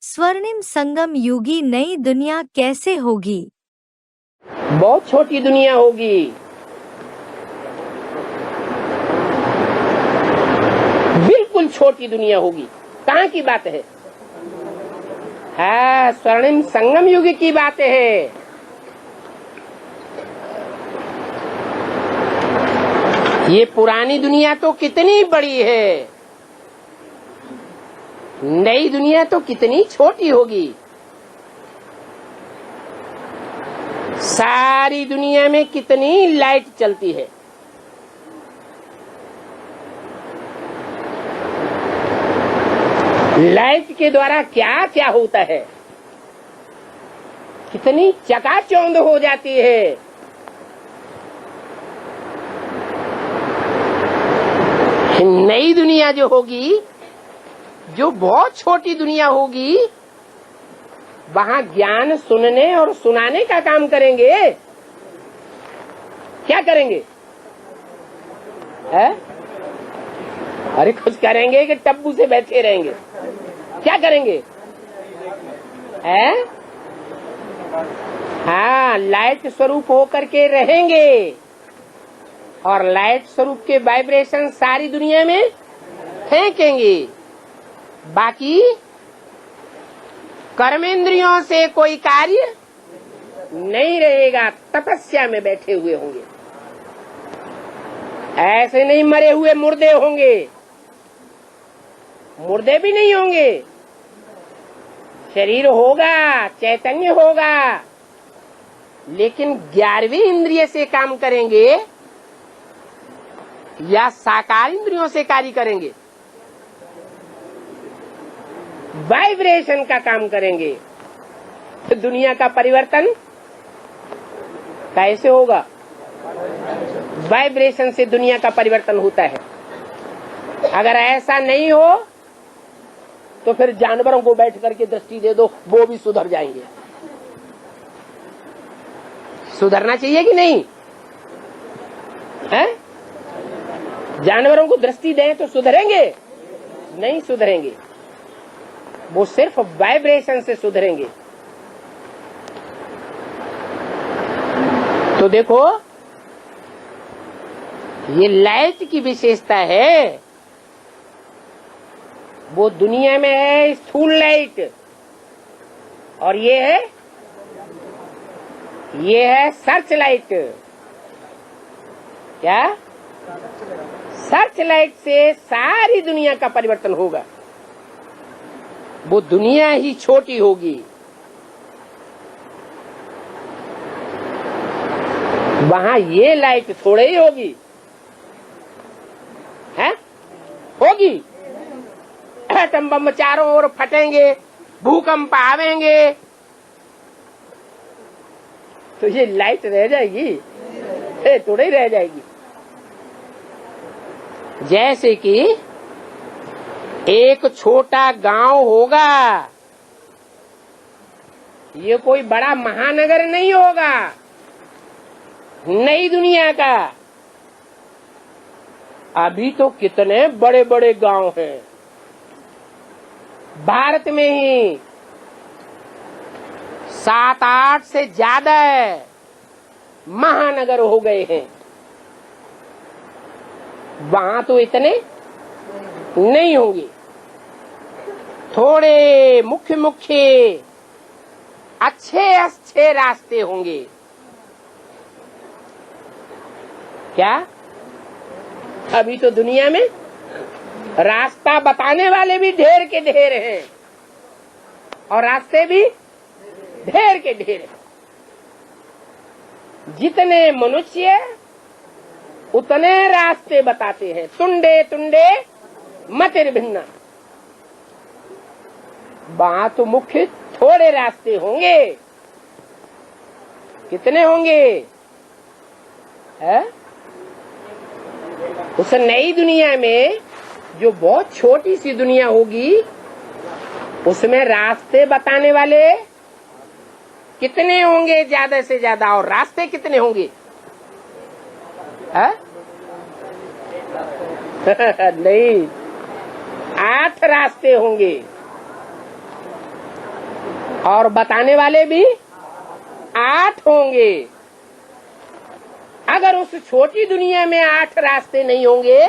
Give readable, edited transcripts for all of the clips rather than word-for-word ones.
स्वर्णिम संगम युगी नई दुनिया कैसे होगी? बहुत छोटी दुनिया होगी। बिल्कुल छोटी दुनिया होगी। कहाँ की बात है? हाँ, स्वर्णिम संगम युग की बात है। ये पुरानी दुनिया तो कितनी बड़ी है, नई दुनिया तो कितनी छोटी होगी। सारी दुनिया में कितनी लाइट चलती है। लाइट के द्वारा क्या क्या होता है, कितनी चकाचौंध हो जाती है। नई दुनिया जो होगी, जो बहुत छोटी दुनिया होगी, वहां ज्ञान सुनने और सुनाने का काम करेंगे। क्या करेंगे? है? अरे कुछ करेंगे कि टब्बू से बैठे रहेंगे? क्या करेंगे? है? हाँ, लाइट स्वरूप होकर के रहेंगे और लाइट स्वरूप के वाइब्रेशन सारी दुनिया में फेंकेंगे। बाकी कर्मेंद्रियों से कोई कार्य नहीं रहेगा। तपस्या में बैठे हुए होंगे। ऐसे नहीं मरे हुए मुर्दे होंगे, मुर्दे भी नहीं होंगे। शरीर होगा, चैतन्य होगा, लेकिन 11वीं इंद्रिय से काम करेंगे या साकार इंद्रियों से कार्य करेंगे? वाइब्रेशन का काम करेंगे। तो दुनिया का परिवर्तन कैसे होगा? वाइब्रेशन से दुनिया का परिवर्तन होता है। अगर ऐसा नहीं हो तो फिर जानवरों को बैठ करके दृष्टि दे दो, वो भी सुधर जाएंगे। सुधरना चाहिए कि नहीं है? जानवरों को दृष्टि दें तो सुधरेंगे? नहीं सुधरेंगे। वो सिर्फ वाइब्रेशन से सुधरेंगे। तो देखो, ये लाइट की विशेषता है। वो दुनिया में है स्थूल लाइट, और ये है सर्च लाइट। क्या? सर्च लाइट से सारी दुनिया का परिवर्तन होगा। वो दुनिया ही छोटी होगी। वहां ये लाइट थोड़े ही होगी, है? होगी। एटम बम चारों ओर फटेंगे, भूकंप आवेंगे, तो ये लाइट रह जाएगी? थोड़े ही रह जाएगी। जैसे कि एक छोटा गांव होगा, ये कोई बड़ा महानगर नहीं होगा। नई दुनिया का अभी तो कितने बड़े बड़े गांव हैं। भारत में ही 7-8 से ज्यादा महानगर हो गए हैं। वहां तो इतने नहीं होंगे। थोड़े मुख्य मुख्य अच्छे रास्ते होंगे। क्या? अभी तो दुनिया में रास्ता बताने वाले भी ढेर के ढेर हैं और रास्ते भी ढेर के ढेर हैं। जितने मनुष्य उतने रास्ते बताते हैं। तुंडे तुंडे मतिर्भिन्ना। वहां तो मुख्य थोड़े रास्ते होंगे। कितने होंगे? है? उस नई दुनिया में जो बहुत छोटी सी दुनिया होगी, उसमें रास्ते बताने वाले कितने होंगे? ज्यादा से ज्यादा। और रास्ते कितने होंगे? नहीं, 8 रास्ते होंगे। और बताने वाले भी 8 होंगे। अगर उस छोटी दुनिया में 8 रास्ते नहीं होंगे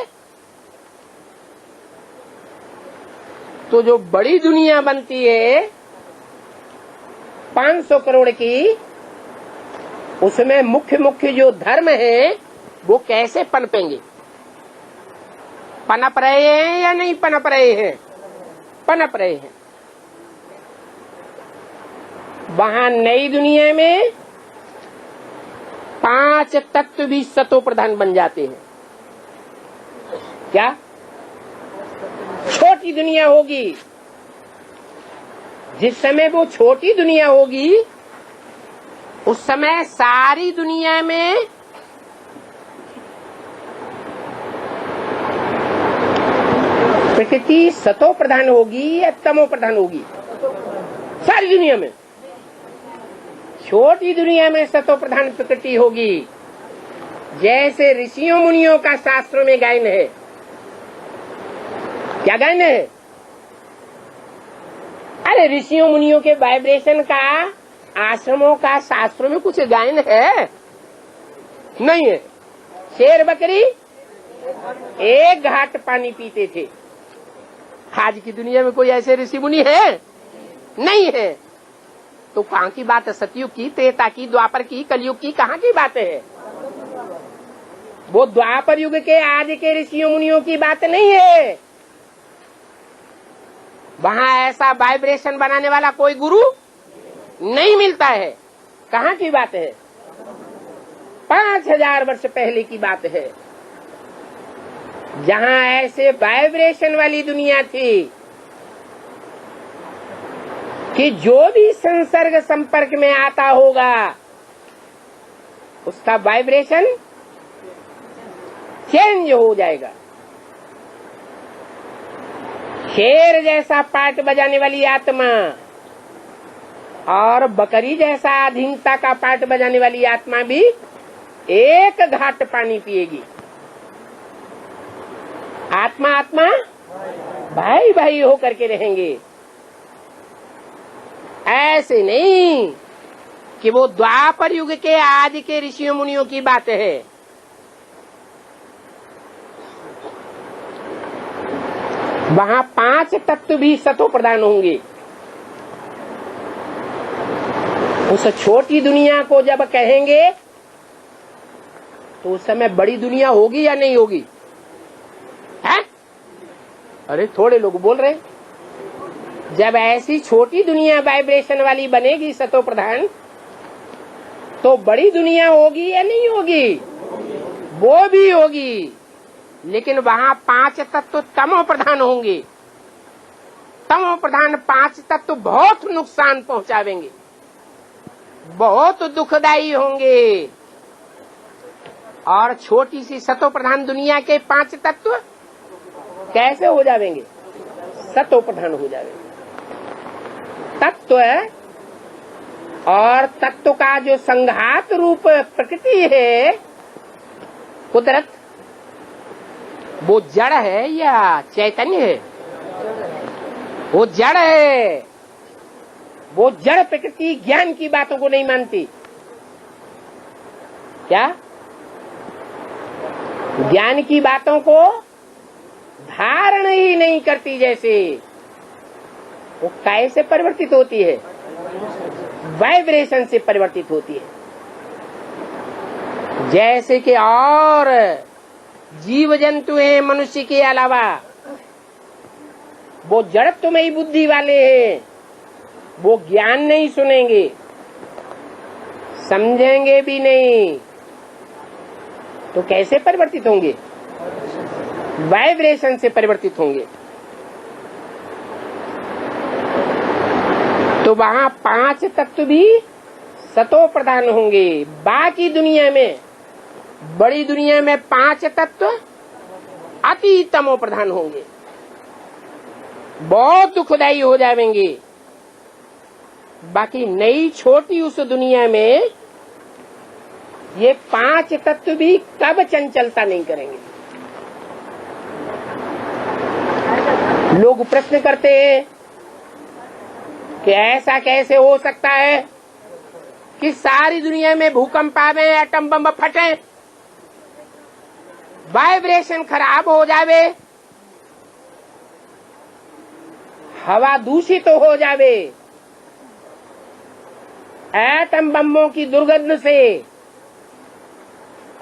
तो जो बड़ी दुनिया बनती है 500 करोड़ की, उसमें मुख्य मुख्य जो धर्म है वो कैसे पनपेंगे? पनप रहे हैं या नहीं पनप रहे हैं? पनप रहे हैं। वहां नई दुनिया में 5 तत्व भी सतो प्रधान बन जाते हैं। क्या? छोटी दुनिया होगी, जिस समय वो छोटी दुनिया होगी उस समय सारी दुनिया में प्रकृति सतो प्रधान होगी या तमो प्रधान होगी? सारी दुनिया में। छोटी दुनिया में सतो प्रधान प्रकृति होगी। जैसे ऋषियों मुनियों का शास्त्रों में गायन है। क्या गायन है? अरे ऋषियों मुनियों के वाइब्रेशन का आश्रमों का शास्त्रों में कुछ गायन है? नहीं है। शेर बकरी एक घाट पानी पीते थे। आज की दुनिया में कोई ऐसे ऋषि मुनि है? नहीं है। तो कहाँ की बात है? सतयुग की, त्रेता की, द्वापर की, कलयुग की, कहाँ की बात है? वो द्वापर युग के आज के ऋषियों मुनियों की बात नहीं है। वहां ऐसा वाइब्रेशन बनाने वाला कोई गुरु नहीं मिलता है। कहाँ की बात है? 5000 वर्ष पहले की बात है, जहां ऐसे वाइब्रेशन वाली दुनिया थी कि जो भी संसर्ग संपर्क में आता होगा उसका वाइब्रेशन चेंज हो जाएगा। शेर जैसा पार्ट बजाने वाली आत्मा और बकरी जैसा अधीनता का पार्ट बजाने वाली आत्मा भी एक घाट पानी पिएगी। आत्मा आत्मा भाई भाई होकर के रहेंगे। ऐसे नहीं कि वो द्वापर युग के आज के ऋषियों मुनियों की बात है। वहां 5 तत्व भी सतो प्रधान होंगे। उस छोटी दुनिया को जब कहेंगे तो उस समय बड़ी दुनिया होगी या नहीं होगी? है? अरे थोड़े लोग बोल रहे हैं। जब ऐसी छोटी दुनिया वाइब्रेशन वाली बनेगी सतो प्रधान, तो बड़ी दुनिया होगी या नहीं होगी? वो भी होगी, लेकिन वहां 5 तत्व तमो प्रधान होंगे। तमो प्रधान 5 तत्व बहुत नुकसान पहुंचावेंगे, बहुत दुखदायी होंगे। और छोटी सी सतो प्रधान दुनिया के 5 तत्व कैसे हो जाएंगे? सतो प्रधान हो जाएंगे। तत्व और तत्व का जो संघात रूप प्रकृति है, कुदरत, वो जड़ है या चैतन्य है? वो जड़ है। वो जड़ प्रकृति ज्ञान की बातों को नहीं मानती। क्या? ज्ञान की बातों को धारण ही नहीं करती। जैसे वो कैसे परिवर्तित होती है? वाइब्रेशन से परिवर्तित होती है। जैसे कि और जीव जंतु हैं मनुष्य के अलावा, वो जड़त्वमयी बुद्धि वाले हैं। वो ज्ञान नहीं सुनेंगे, समझेंगे भी नहीं, तो कैसे परिवर्तित होंगे? वाइब्रेशन से परिवर्तित होंगे। तो वहां 5 तत्व भी सतो प्रधान होंगे। बाकी दुनिया में, बड़ी दुनिया में 5 तत्व अति तमो प्रधान होंगे, बहुत दुखदायी हो जाएंगे। बाकी नई छोटी उस दुनिया में ये 5 तत्व भी कब चंचलता नहीं करेंगे। लोग प्रश्न करते हैं कि ऐसा कैसे हो सकता है कि सारी दुनिया में भूकंप आवे, एटम बम फटे, वाइब्रेशन खराब हो जावे, हवा दूषित हो जावे, एटम बमों की दुर्गंध से,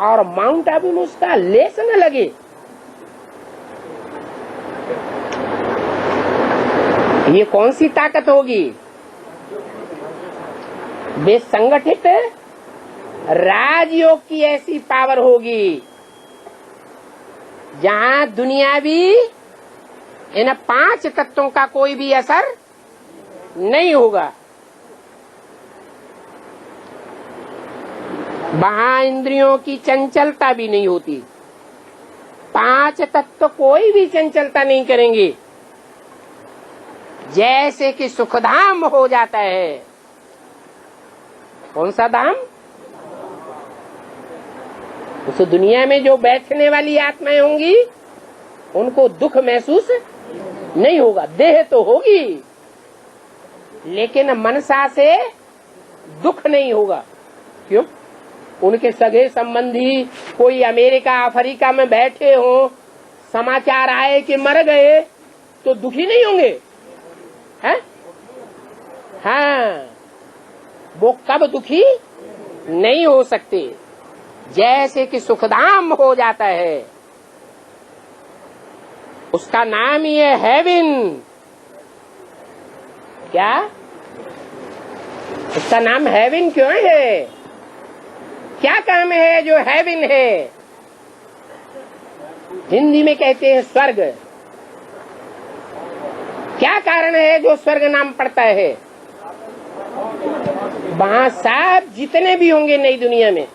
और माउंट आबू में उसका लेस न लगे। ये कौन सी ताकत होगी? बेसंगठित राजयोग की ऐसी पावर होगी जहां दुनियावी इन 5 तत्वों का कोई भी असर नहीं होगा। वहां इंद्रियों की चंचलता भी नहीं होती। 5 तत्व कोई भी चंचलता नहीं करेंगे। जैसे कि सुखधाम हो जाता है। कौन सा धाम? उस दुनिया में जो बैठने वाली आत्माएं होंगी उनको दुख महसूस नहीं होगा। देह तो होगी लेकिन मनसा से दुख नहीं होगा। क्यों? उनके सगे संबंधी कोई अमेरिका अफ्रीका में बैठे हो, समाचार आए कि मर गए, तो दुखी नहीं होंगे? हैं? हाँ, वो कब दुखी नहीं हो सकते। जैसे कि सुखधाम हो जाता है। उसका नाम ही है हेवन। क्या? उसका नाम हेवन क्यों है? क्या काम है जो हेवन है? हिंदी में कहते हैं स्वर्ग। क्या कारण है जो स्वर्ग नाम पड़ता है? वहां सब जितने भी होंगे नई दुनिया में,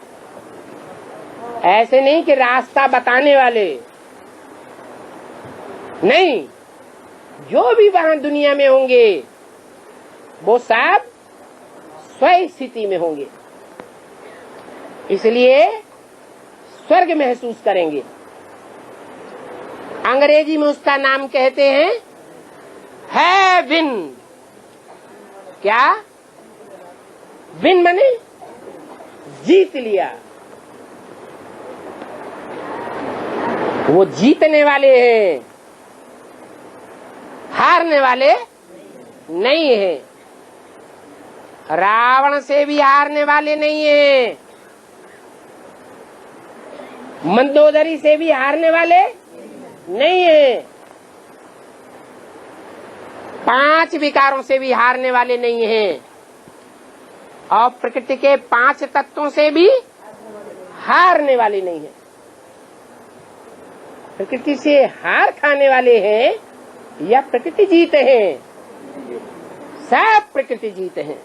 ऐसे नहीं कि रास्ता बताने वाले नहीं, जो भी वहां दुनिया में होंगे वो सब स्वयं स्थिति में होंगे, इसलिए स्वर्ग महसूस करेंगे। अंग्रेजी में उसका नाम कहते हैं हेवन। क्या? विन माने जीत लिया। वो जीतने वाले हैं, हारने वाले नहीं हैं। रावण से भी हारने वाले नहीं हैं, मंदोदरी से भी हारने वाले नहीं हैं, 5 विकारों से भी हारने वाले नहीं हैं, और प्रकृति के 5 तत्वों से भी हारने वाले नहीं हैं। प्रकृति से हार खाने वाले हैं या प्रकृति जीते हैं? सब प्रकृति जीते हैं।